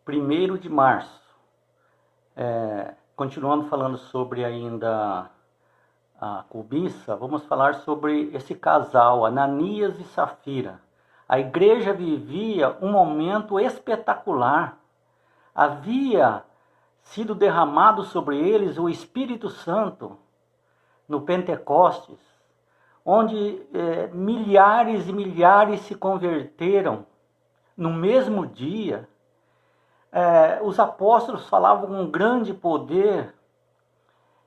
1º de março. Continuando falando sobre ainda a cobiça, vamos falar sobre esse casal, Ananias e Safira. A igreja vivia um momento espetacular. Havia sido derramado sobre eles o Espírito Santo no Pentecostes, onde milhares e milhares se converteram no mesmo dia. Os apóstolos falavam com grande poder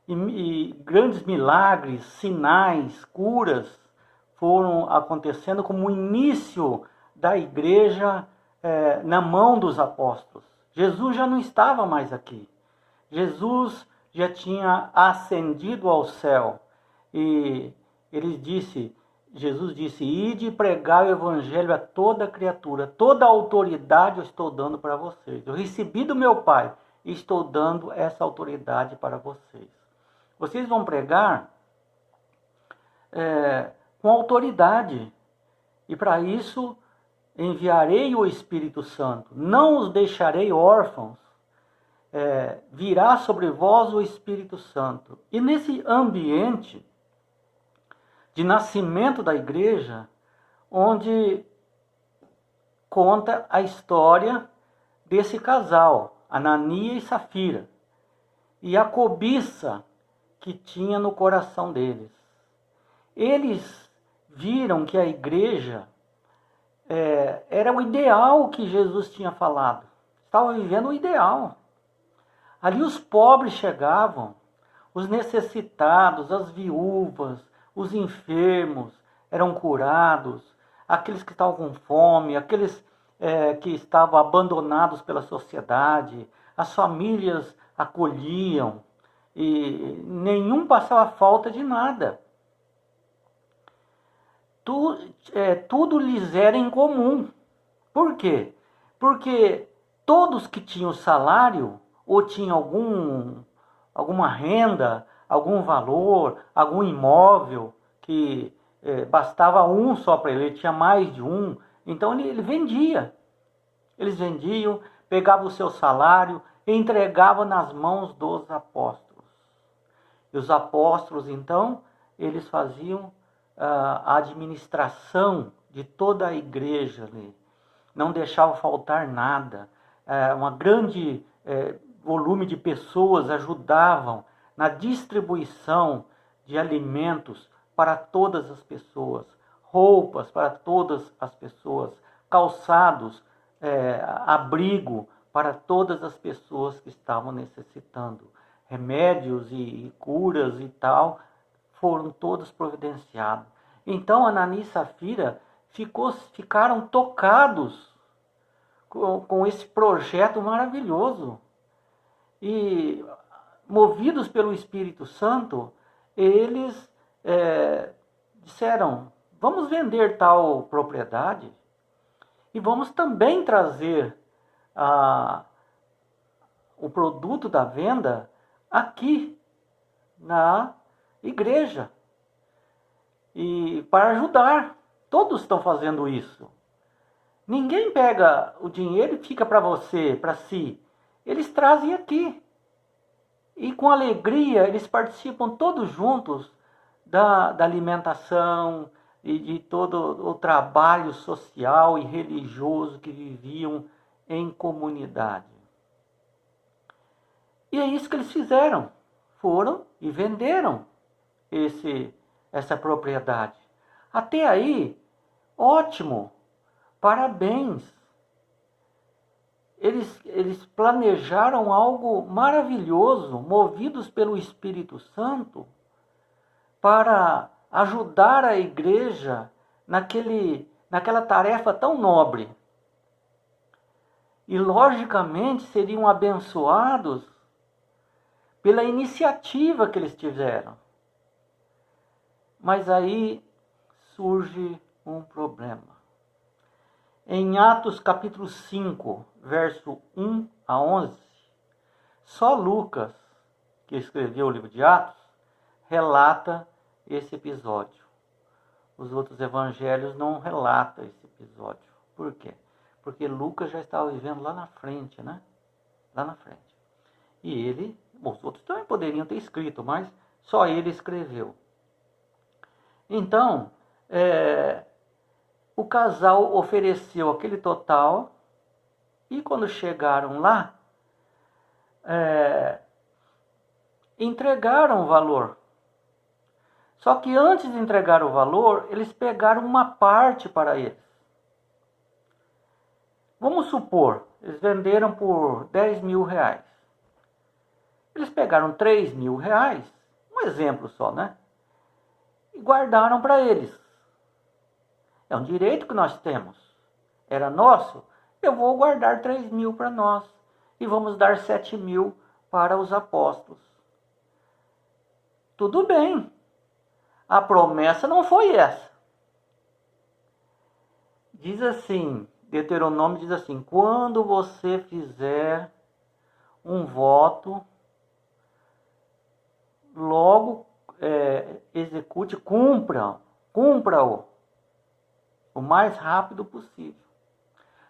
e grandes milagres, sinais, curas foram acontecendo como o início da igreja na mão dos apóstolos. Jesus já não estava mais aqui. Jesus já tinha ascendido ao céu e Jesus disse: ide pregar o evangelho a toda criatura, toda autoridade eu estou dando para vocês. Eu recebi do meu Pai e estou dando essa autoridade para vocês. Vocês vão pregar com autoridade e para isso enviarei o Espírito Santo. Não os deixarei órfãos. Virá sobre vós o Espírito Santo. E nesse ambiente de nascimento da igreja, onde conta a história desse casal, Ananias e Safira, e a cobiça que tinha no coração deles. Eles viram que a igreja era o ideal que Jesus tinha falado. Estava vivendo o ideal. Ali os pobres chegavam, os necessitados, as viúvas, os enfermos eram curados, aqueles que estavam com fome, aqueles que estavam abandonados pela sociedade, as famílias acolhiam e nenhum passava falta de nada. Tudo lhes era em comum. Por quê? Porque todos que tinham salário ou tinham alguma renda, algum valor, algum imóvel, que bastava um só para ele tinha mais de um, então ele vendia. Eles vendiam, pegavam o seu salário e entregavam nas mãos dos apóstolos. E os apóstolos, então, eles faziam a administração de toda a igreja ali. Não deixavam faltar nada. Uma grande volume de pessoas ajudavam na distribuição de alimentos para todas as pessoas, roupas para todas as pessoas, calçados, abrigo para todas as pessoas que estavam necessitando. Remédios e curas e tal foram todos providenciados. Então Ananias e Safira ficaram tocados com esse projeto maravilhoso. E movidos pelo Espírito Santo, eles disseram: vamos vender tal propriedade e vamos também trazer o produto da venda aqui na igreja. E para ajudar, todos estão fazendo isso. Ninguém pega o dinheiro e fica para você, para si. Eles trazem aqui. E com alegria eles participam todos juntos da alimentação e de todo o trabalho social e religioso que viviam em comunidade. E é isso que eles fizeram. Foram e venderam essa propriedade. Até aí, ótimo, parabéns. Eles planejaram algo maravilhoso, movidos pelo Espírito Santo, para ajudar a igreja naquela tarefa tão nobre. E, logicamente, seriam abençoados pela iniciativa que eles tiveram. Mas aí surge um problema. Em Atos capítulo 5, verso 1 a 11, só Lucas, que escreveu o livro de Atos, relata esse episódio. Os outros evangelhos não relatam esse episódio. Por quê? porque Lucas já estava vivendo lá na frente, né? Lá na frente. E ele, bom, os outros também poderiam ter escrito, mas só ele escreveu. Então, o casal ofereceu aquele total e quando chegaram lá, entregaram o valor. Só que antes de entregar o valor, eles pegaram uma parte para eles. Vamos supor, eles venderam por 10 mil reais. Eles pegaram 3 mil reais, um exemplo só, né? E guardaram para eles. É um direito que nós temos. Era nosso, eu vou guardar 3 mil para nós. E vamos dar 7 mil para os apóstolos. Tudo bem. A promessa não foi essa. Diz assim, Deuteronômio diz assim, quando você fizer um voto, logo execute, cumpra-o o mais rápido possível.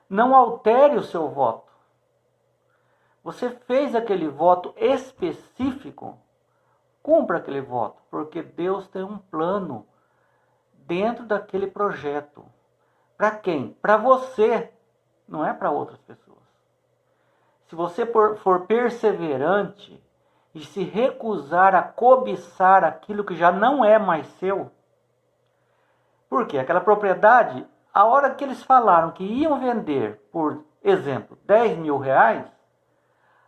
Não altere o seu voto. Você fez aquele voto específico, cumpra aquele voto, porque Deus tem um plano dentro daquele projeto. Para quem? Para você, não é para outras pessoas. Se você for perseverante e se recusar a cobiçar aquilo que já não é mais seu, porque aquela propriedade, a hora que eles falaram que iam vender, por exemplo, 10 mil reais,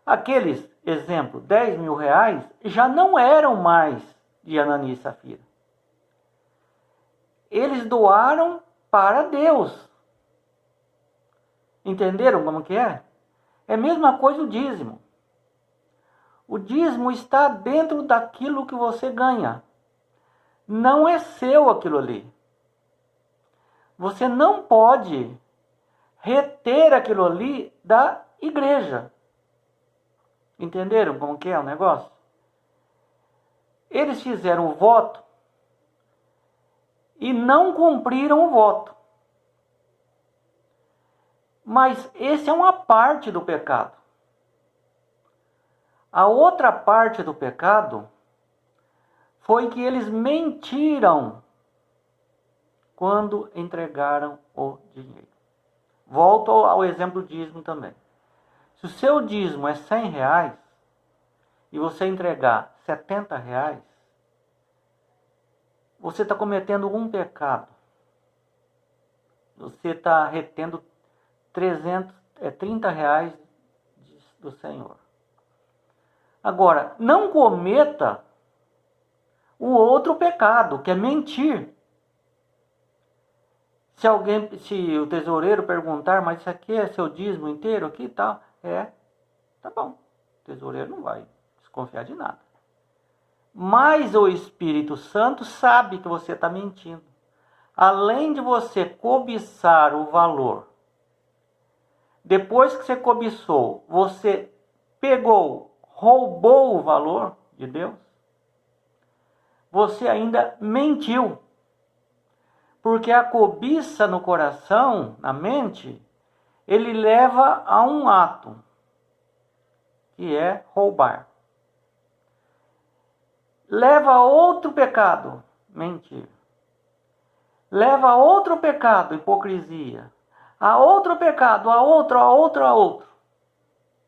aqueles, exemplo, 10 mil reais já não eram mais de Ananias e Safira. Eles doaram para Deus. Entenderam como que é? É a mesma coisa o dízimo. O dízimo está dentro daquilo que você ganha. Não é seu aquilo ali. Você não pode reter aquilo ali da igreja. Entenderam como que é o negócio? Eles fizeram o voto e não cumpriram o voto. Mas esse é uma parte do pecado. A outra parte do pecado foi que eles mentiram quando entregaram o dinheiro. Volto ao exemplo do dízimo também. Se o seu dízimo é 100 reais e você entregar 70 reais, você está cometendo um pecado. Você está retendo 30 reais do Senhor. Agora, não cometa o outro pecado, que é mentir. Se o tesoureiro perguntar, mas isso aqui é seu dízimo inteiro aqui e tal, tá bom. O tesoureiro não vai desconfiar de nada. Mas o Espírito Santo sabe que você está mentindo. Além de você cobiçar o valor, depois que você cobiçou, você pegou, roubou o valor de Deus, você ainda mentiu. Porque a cobiça no coração, na mente, ele leva a um ato, que é roubar. Leva a outro pecado, mentir. Leva a outro pecado, hipocrisia. A outro pecado, a outro.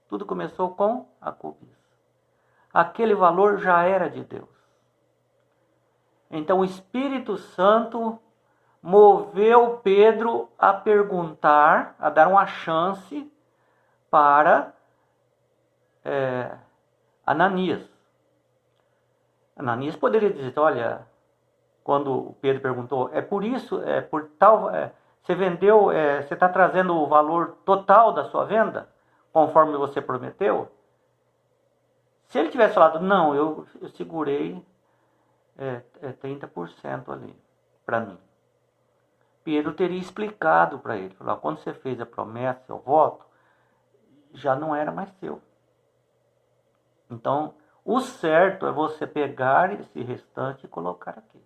Tudo começou com a cobiça. Aquele valor já era de Deus. Então o Espírito Santo moveu Pedro a perguntar, a dar uma chance para Ananias. Ananias poderia dizer, olha, quando Pedro perguntou, você vendeu, você está trazendo o valor total da sua venda, conforme você prometeu? Se ele tivesse falado, não, eu segurei 30% ali para mim. Pedro teria explicado para ele, falou, quando você fez a promessa, o voto, já não era mais seu. Então, o certo é você pegar esse restante e colocar aqui.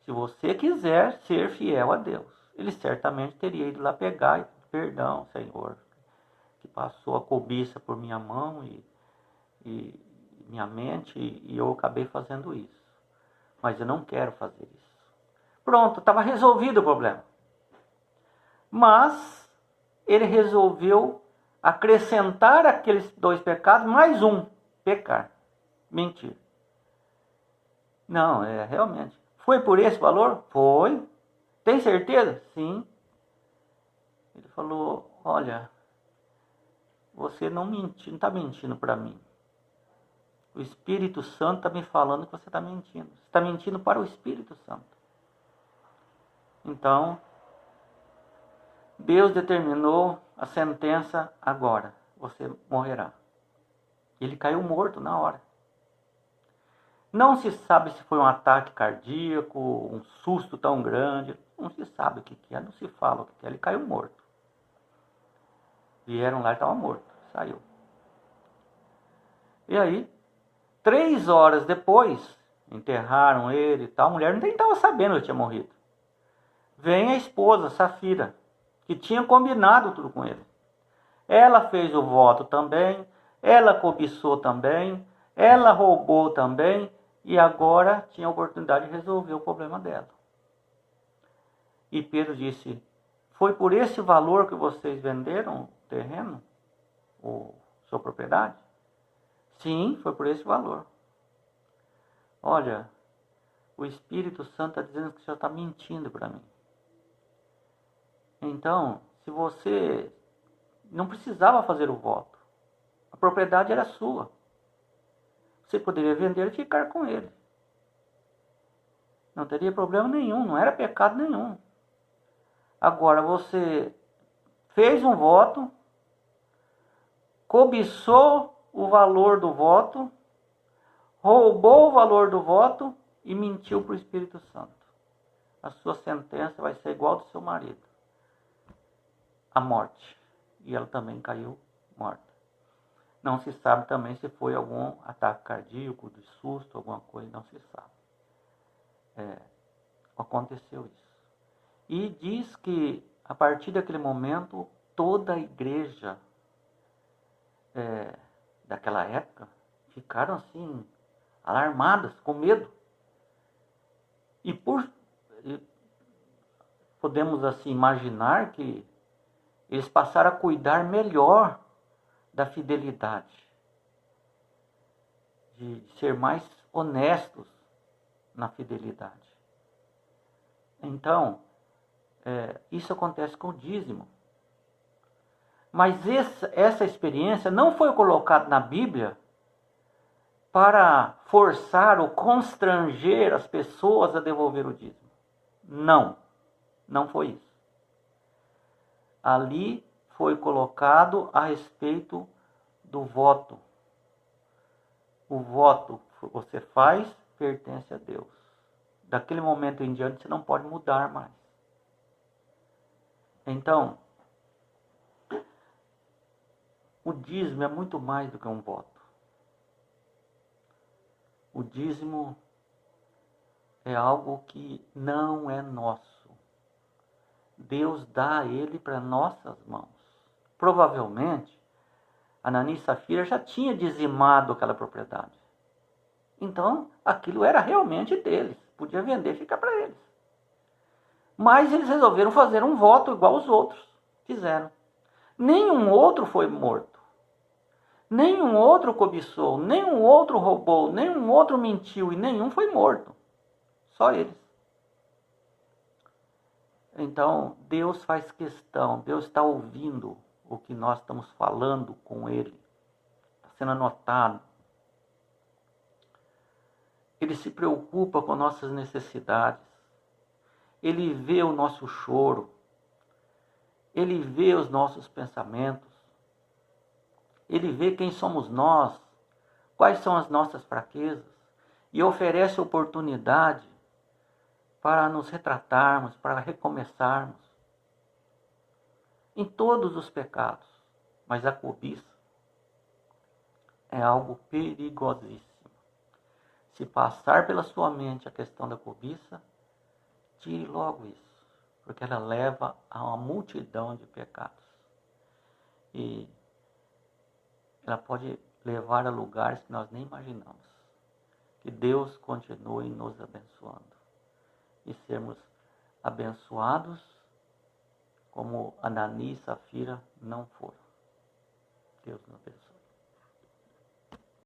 Se você quiser ser fiel a Deus, ele certamente teria ido lá pegar e perdão, Senhor, que passou a cobiça por minha mão e minha mente e eu acabei fazendo isso. Mas eu não quero fazer isso. Pronto, estava resolvido o problema. Mas ele resolveu acrescentar aqueles 2 pecados, mais um, pecar, mentir. Não, realmente. Foi por esse valor? Foi. Tem certeza? Sim. Ele falou, olha, você não está mentindo para mim. O Espírito Santo está me falando que você está mentindo. Você está mentindo para o Espírito Santo. Então, Deus determinou a sentença agora. Você morrerá. Ele caiu morto na hora. Não se sabe se foi um ataque cardíaco, um susto tão grande. Não se sabe o que é, não se fala o que é. Ele caiu morto. Vieram lá e estava morto. Saiu. E aí, 3 horas depois, enterraram ele e tal. A mulher nem estava sabendo que ele tinha morrido. Vem a esposa, Safira, que tinha combinado tudo com ele. Ela fez o voto também, ela cobiçou também, ela roubou também, e agora tinha a oportunidade de resolver o problema dela. E Pedro disse, foi por esse valor que vocês venderam o terreno, sua propriedade? Sim, foi por esse valor. Olha, o Espírito Santo está dizendo que o Senhor está mentindo para mim. Então, se você não precisava fazer o voto, a propriedade era sua. Você poderia vender e ficar com ele. Não teria problema nenhum, não era pecado nenhum. Agora você fez um voto, cobiçou o valor do voto, roubou o valor do voto e mentiu para o Espírito Santo. A sua sentença vai ser igual ao do seu marido. A morte. E ela também caiu morta. Não se sabe também se foi algum ataque cardíaco, de susto, alguma coisa, não se sabe. Aconteceu isso. E diz que, a partir daquele momento, toda a igreja daquela época ficaram assim, alarmadas, com medo. E podemos assim imaginar que eles passaram a cuidar melhor da fidelidade, de ser mais honestos na fidelidade. Então, isso acontece com o dízimo. Mas essa experiência não foi colocada na Bíblia para forçar ou constranger as pessoas a devolver o dízimo. Não foi isso. Ali foi colocado a respeito do voto. O voto que você faz pertence a Deus. Daquele momento em diante você não pode mudar mais. Então, o dízimo é muito mais do que um voto. O dízimo é algo que não é nosso. Deus dá ele para nossas mãos. Provavelmente, Ananias e Safira já tinha dizimado aquela propriedade. Então, aquilo era realmente deles. Podia vender e ficar para eles. Mas eles resolveram fazer um voto igual os outros fizeram. Nenhum outro foi morto. Nenhum outro cobiçou. Nenhum outro roubou. Nenhum outro mentiu. E nenhum foi morto. Só eles. Então, Deus faz questão. Deus está ouvindo o que nós estamos falando com Ele. Está sendo anotado. Ele se preocupa com nossas necessidades. Ele vê o nosso choro. Ele vê os nossos pensamentos. Ele vê quem somos nós, quais são as nossas fraquezas, e oferece oportunidade para nos retratarmos, para recomeçarmos em todos os pecados. Mas a cobiça é algo perigosíssimo. Se passar pela sua mente a questão da cobiça, tire logo isso, porque ela leva a uma multidão de pecados. e ela pode levar a lugares que nós nem imaginamos. Que Deus continue nos abençoando e sermos abençoados como Anani e Safira não foram. Deus nos abençoe.